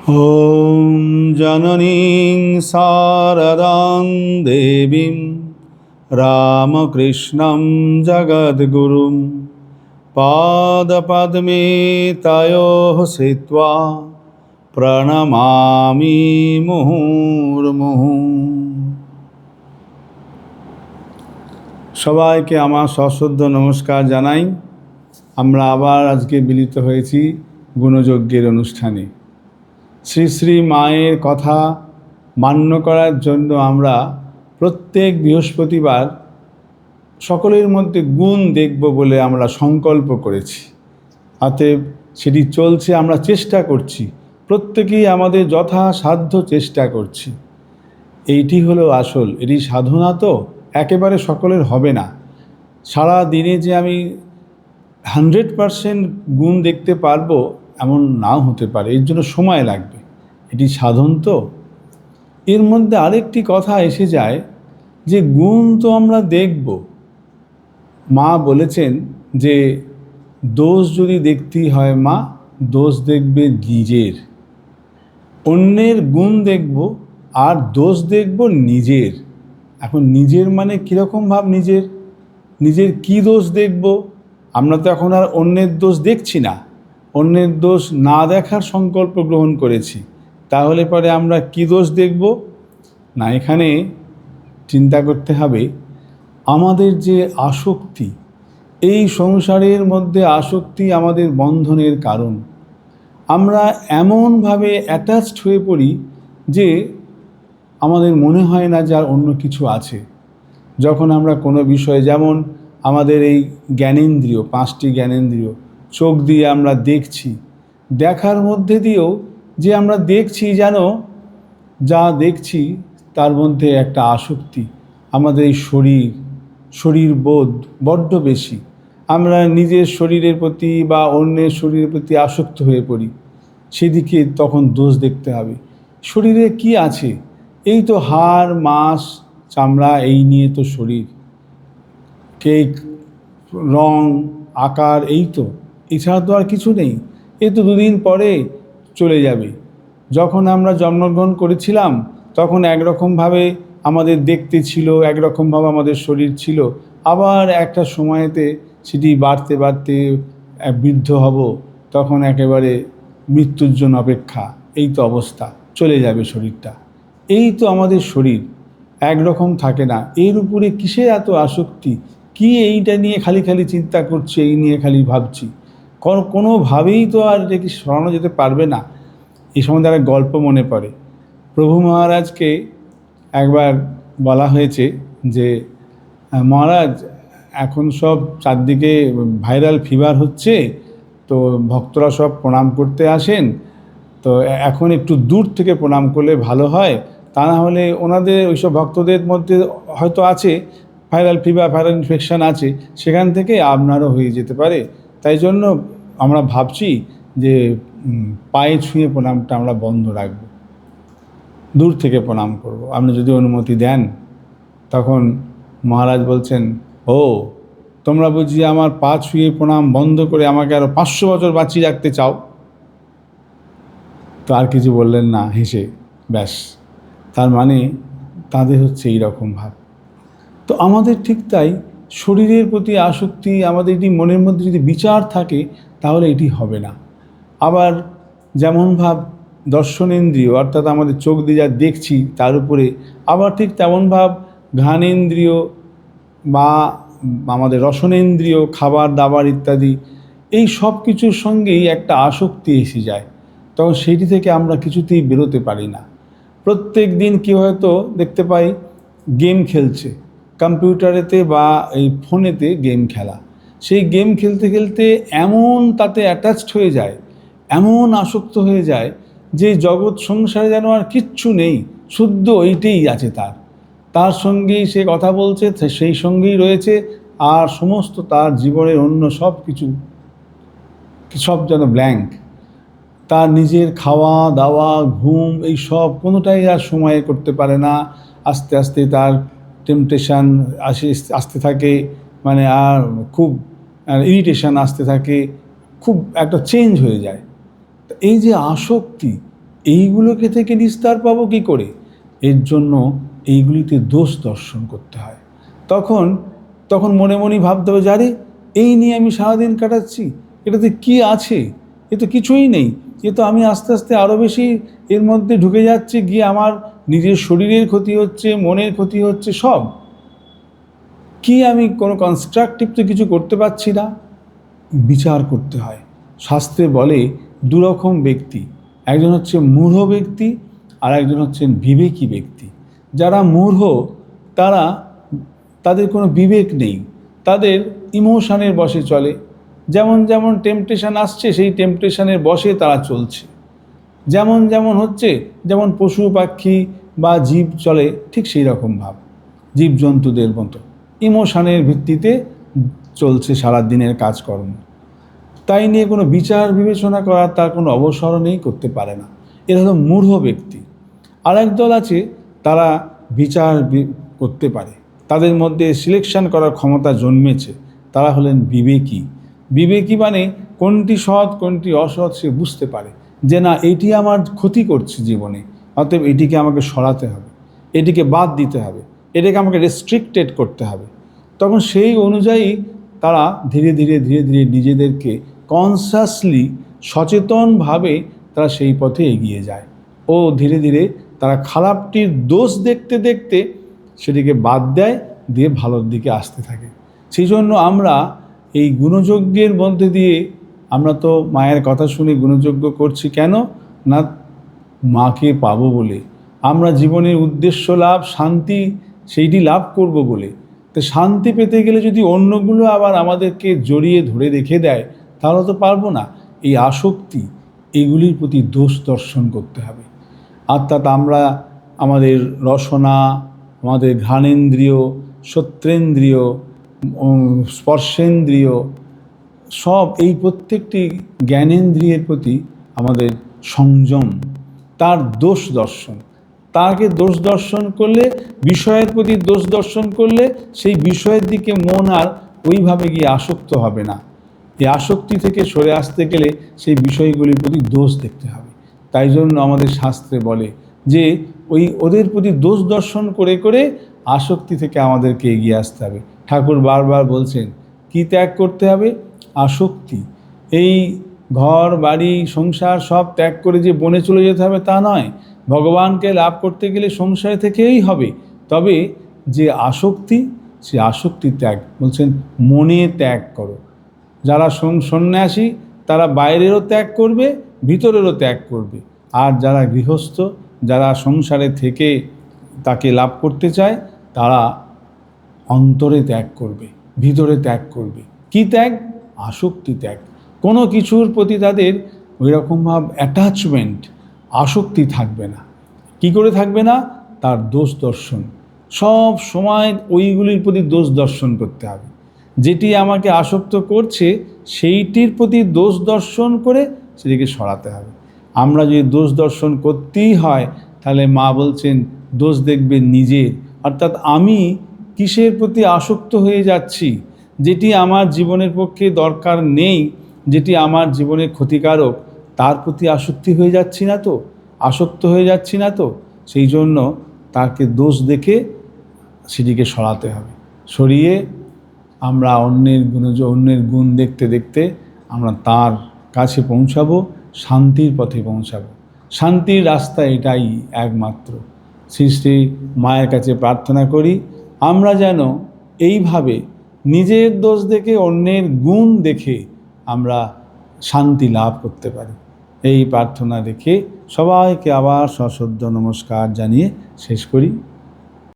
ॐ जननीं शारदां देवीं रामकृष्णं जगद्गुरुं पादपद्मे तयोः स्थित्वा प्रणमामि मुहुर्मुहुः। সবাইকে আমার সশ্রদ্ধ নমস্কার জানাই। আমরা আবার আজকে মিলিত হয়েছি গুণযজ্ঞের অনুষ্ঠানে। শ্রী শ্রী মায়ের কথা মান্য করার জন্য আমরা প্রত্যেক বৃহস্পতিবার সকলের মধ্যে গুণ দেখব বলে আমরা সংকল্প করেছি। অতএব সেটি চলছে, আমরা চেষ্টা করছি, প্রত্যেকেই আমাদের যথাসাধ্য চেষ্টা করছি। এইটি হলো আসল, এটি সাধনা তো একেবারে সকলের হবে না। সারা দিনে যে আমি 100% গুণ দেখতে পারবো এমন নাও হতে পারে, এর জন্য সময় লাগবে, এটি সাধন তো। এর মধ্যে আরেকটি কথা এসে যায় যে গুণ তো আমরা দেখব, মা বলেছেন যে দোষ যদি দেখতেই হয় মা, দোষ দেখবে নিজের। অন্যের গুণ দেখব আর দোষ দেখব নিজের। এখন নিজের মানে কীরকম ভাব নিজের? নিজের কি দোষ দেখব? আমরা তো এখন আর অন্যের দোষ দেখছি না, অন্যের দোষ না দেখার সংকল্প গ্রহণ করেছি। তাহলে পরে আমরা কি দোষ দেখব? না, এখানে চিন্তা করতে হবে আমাদের যে আসক্তি, এই সংসারের মধ্যে আসক্তি আমাদের বন্ধনের কারণ। আমরা এমনভাবে অ্যাটাচড হয়ে পড়ি যে আমাদের মনে হয় না যে আর অন্য কিছু আছে। যখন আমরা কোনো বিষয়ে, যেমন আমাদের এই জ্ঞানেন্দ্রিয়, 5টি জ্ঞানেন্দ্রিয়, চোখ দিয়ে আমরা দেখছি, দেখার মধ্যে দিয়েও যে আমরা দেখছি, যেন যা দেখছি তার মধ্যে একটা আসক্তি। আমাদের এই শরীর বোধ বড্ড বেশি। আমরা নিজের শরীরের প্রতি বা অন্যের শরীরের প্রতি আসক্ত হয়ে পড়ি। সেদিকে তখন দোষ দেখতে হবে। শরীরে কি আছে? এই তো হাড় মাঁস চামড়া, এই নিয়ে তো শরীর, কেক রং আকার, এই তো, এছাড়া তো আর কিছু নেই। এ তো দুদিন পরে চলে যাবে। যখন আমরা জন্মগ্রহণ করেছিলাম তখন একরকমভাবে আমাদের দেখতে ছিল, একরকমভাবে আমাদের শরীর ছিল, আবার একটা সময়েতে সেটি বাড়তে বাড়তে বৃদ্ধ হব, তখন একেবারে মৃত্যুর জন্য অপেক্ষা। এই তো অবস্থা, চলে যাবে শরীরটা। এই তো আমাদের শরীর, একরকম থাকে না। এর উপরে কিসের এত আসক্তি? কি এইটা নিয়ে খালি খালি চিন্তা করছি, এই নিয়ে খালি ভাবছি? কোনোভাবেই তো আর এটাকে সরানো যেতে পারবে না। এই সম্বন্ধে একটা গল্প মনে পড়ে। প্রভু মহারাজকে একবার বলা হয়েছে যে মহারাজ, এখন সব চারদিকে ভাইরাল ফিভার হচ্ছে, তো ভক্তরা সব প্রণাম করতে আসেন, তো এখন একটু দূর থেকে প্রণাম করলে ভালো হয়, তা না হলে ওনাদের ওইসব ভক্তদের মধ্যে হয়তো আছে ভাইরাল ফিভার, ভাইরাল ইনফেকশান আছে, সেখান থেকে আপনারও হয়ে যেতে পারে। তাই জন্য আমরা ভাবছি যে পায়ে ছুঁয়ে প্রণামটা আমরা বন্ধ রাখব, দূর থেকে প্রণাম করব, আপনি যদি অনুমতি দেন। তখন মহারাজ বলছেন, ও তোমরা বুঝি আমার পা ছুঁয়ে প্রণাম বন্ধ করে আমাকে আরও 500 বছর বাঁচিয়ে রাখতে চাও? তো আর কিছু বললেন না, হেসে ব্যাস। তার মানে তাদের হচ্ছে এইরকম ভাব। তো আমাদের ঠিক তাই, শরীরের প্রতি আসক্তি, আমাদের এটি মনের মধ্যে যদি বিচার থাকে তাহলে এটি হবে না। আবার যেমন ভাব দর্শনেন্দ্রিয়, অর্থাৎ আমাদের চোখ দিয়ে যা দেখছি তার উপরে, আবার ঠিক তেমন ভাব ঘ্রাণেন্দ্রিয় বা আমাদের রসনেন্দ্রিয়, খাবার দাবার ইত্যাদি, এই সব কিছুর সঙ্গেই একটা আসক্তি এসে যায়। তখন সেইটি থেকে আমরা কিছুতেই বেরোতে পারি না। প্রত্যেক দিন কি হয়তো দেখতে পাই গেম খেলছে, কম্পিউটারেতে বা এই ফোনেতে গেম খেলা। সেই গেম খেলতে খেলতে এমন তাতে অ্যাটাচড হয়ে যায়, এমন আসক্ত হয়ে যায় যে জগৎ সংসারে যেন আর কিচ্ছু নেই, শুদ্ধ ওইটাই আছে তার সঙ্গেই সে কথা বলছে, সেই সঙ্গেই রয়েছে, আর সমস্ত তার জীবনের অন্য সব কিছু সব যেন ব্ল্যাঙ্ক। তার নিজের খাওয়া দাওয়া ঘুম এই সব কোনোটাই আর সময়ে করতে পারে না। আস্তে আস্তে তার টেম্পটেশান আসতে থাকে, মানে আর খুব ইরিটেশান আসতে থাকে, খুব একটা চেঞ্জ হয়ে যায়। এই যে আসক্তি, এইগুলোকে থেকে নিস্তার পাবো কী করে? এর জন্য এইগুলিতে দোষ দর্শন করতে হয়। তখন তখন মনে মনেই ভাবতে হবে, যারে এই নিয়ে আমি সারাদিন কাটাচ্ছি, এটাতে কি আছে? এ তো কিছুই নেই। এ তো আমি আস্তে আস্তে আরও বেশি এর মধ্যে ঢুকে যাচ্ছে, গিয়ে আমার নিজের শরীরের ক্ষতি হচ্ছে, মনের ক্ষতি হচ্ছে, সব কি, আমি কোনো কনস্ট্রাকটিভ তো কিছু করতে পারছি না। বিচার করতে হয়। শাস্ত্রে বলে দুরকম ব্যক্তি, একজন হচ্ছে মূঢ় ব্যক্তি আর একজন হচ্ছেন বিবেকী ব্যক্তি। যারা মূঢ় তাদের কোনো বিবেক নেই, তাদের ইমোশনের বশে চলে। যেমন যেমন টেম্পটেশন আসছে সেই টেম্পটেশনের বশে তারা চলছে। যেমন যেমন হচ্ছে, যেমন পশু পাখি বা জীব চলে, ঠিক সেই রকম ভাব জীবজন্তুদের মতো ইমোশনের ভিত্তিতে চলছে সারা দিনের কাজকর্ম। তাই নিয়ে কোনো বিচার বিবেচনা করার তার কোনো অবসর নেই, করতে পারে না। এরা হলো মূঢ় ব্যক্তি। আর এক দল আছে, তারা বিচার করতে পারে, তাদের মধ্যে সিলেকশন করার ক্ষমতা জন্মেছে, তারা হলেন বিবেকী। বিবেকী মানে কোনটি সৎ কোনটি অসৎ সে বুঝতে পারে, যে না এটি আমার ক্ষতি করছে জীবনে, অতএব এটিকে আমাকে সরাতে হবে, এটিকে বাদ দিতে হবে, এটাকে আমাকে রেস্ট্রিক্টেড করতে হবে। তখন সেই অনুযায়ী তারা ধীরে ধীরে ধীরে ধীরে নিজেদেরকে কনসাসলি সচেতনভাবে তারা সেই পথে এগিয়ে যায় ও ধীরে ধীরে তারা খারাপটির দোষ দেখতে দেখতে সেটিকে বাদ দেয়, দিয়ে ভালোর দিকে আসতে থাকে। সেই জন্য আমরা এই গুণযজ্ঞের মধ্যে দিয়ে, আমরা তো মায়ের কথা শুনে গুণযজ্ঞ করছি কেন না, মাকে পাবো বলে, আমরা জীবনের উদ্দেশ্য লাভ শান্তি সেইটি লাভ করব বলে। তো শান্তি পেতে গেলে যদি অন্যগুলো আবার আমাদেরকে জড়িয়ে ধরে রেখে দেয়, তাহলে তো পারবো না। এই আসক্তি, এগুলির প্রতি দোষ দর্শন করতে হবে। অর্থাৎ আমরা আমাদের রসনা, আমাদের ঘ্রাণেন্দ্রিয়, শ্রোত্রেন্দ্রিয়, স্পর্শেন্দ্রিয়, সব এই প্রত্যেকটি জ্ঞানেন্দ্রিয়ের প্রতি আমাদের সংযম, তার দোষ দর্শন, তাকে দোষ দর্শন করলে, বিষয়ের প্রতি দোষ দর্শন করলে সেই বিষয়ের দিকে মন আর ওইভাবে গিয়ে আসক্ত হবে না। এই আসক্তি থেকে সরে আসতে গেলে সেই বিষয়গুলির প্রতি দোষ দেখতে হবে। তাই জন্য আমাদের শাস্ত্রে বলে যে ওদের প্রতি দোষ দর্শন করে করে আসক্তি থেকে আমাদেরকে এগিয়ে আসতে হবে। ঠাকুর বারবার বলছেন কি ত্যাগ করতে হবে? আসক্তি। এই ঘর বাড়ি সংসার সব ত্যাগ করে যে বনে চলে যেতে হবে তা নয়, ভগবানকে লাভ করতে গেলে সংসারে থেকেই হবে। তবে যে আসক্তি, সে আসক্তি ত্যাগ বলছেন মনে ত্যাগ করো। যারা সন্ন্যাসী তারা বাইরেরও ত্যাগ করবে, ভিতরেরও ত্যাগ করবে। আর যারা গৃহস্থ, যারা সংসারে থেকে তাকে লাভ করতে চায়, তারা অন্তরে ত্যাগ করবে, ভিতরে ত্যাগ করবে। কি ত্যাগ? আসক্তি ত্যাগ। কোনো কিছুর প্রতি তাদের ওইরকমভাবে অ্যাটাচমেন্ট, আসক্তি থাকবে না। কি করে থাকবে না? তার দোষ দর্শন, সব সময় ওইগুলির প্রতি দোষ দর্শন করতে হবে। যেটি আমাকে আসক্ত করছে সেইটির প্রতি দোষ দর্শন করে সেটিকে সরাতে হবে। আমরা যদি দোষ দর্শন করতেই হয়, তাহলে মা বলছেন দোষ দেখবে নিজের, অর্থাৎ আমি কিসের প্রতি আসক্ত হয়ে যাচ্ছি, যেটি আমার জীবনের পক্ষে দরকার নেই, যেটি আমার জীবনের ক্ষতিকারক, তার প্রতি আসক্তি হয়ে যাচ্ছি না তো, আসক্ত হয়ে যাচ্ছি না তো। সেই জন্য তাকে দোষ দেখে সেটিকে সরাতে হবে। সরিয়ে আমরা অন্যের গুণ দেখতে দেখতে আমরা তার কাছে পৌঁছাবো, শান্তির পথে পৌঁছাবো। শান্তির রাস্তা এটাই একমাত্র। শ্রী শ্রী মায়ের কাছে প্রার্থনা করি আমরা যেন এইভাবে নিজের দোষ দেখে অন্যের গুণ দেখে আমরা শান্তি লাভ করতে পারি। এই প্রার্থনা রেখে সবাইকে আবার সশ্রদ্ধ নমস্কার জানিয়ে শেষ করি।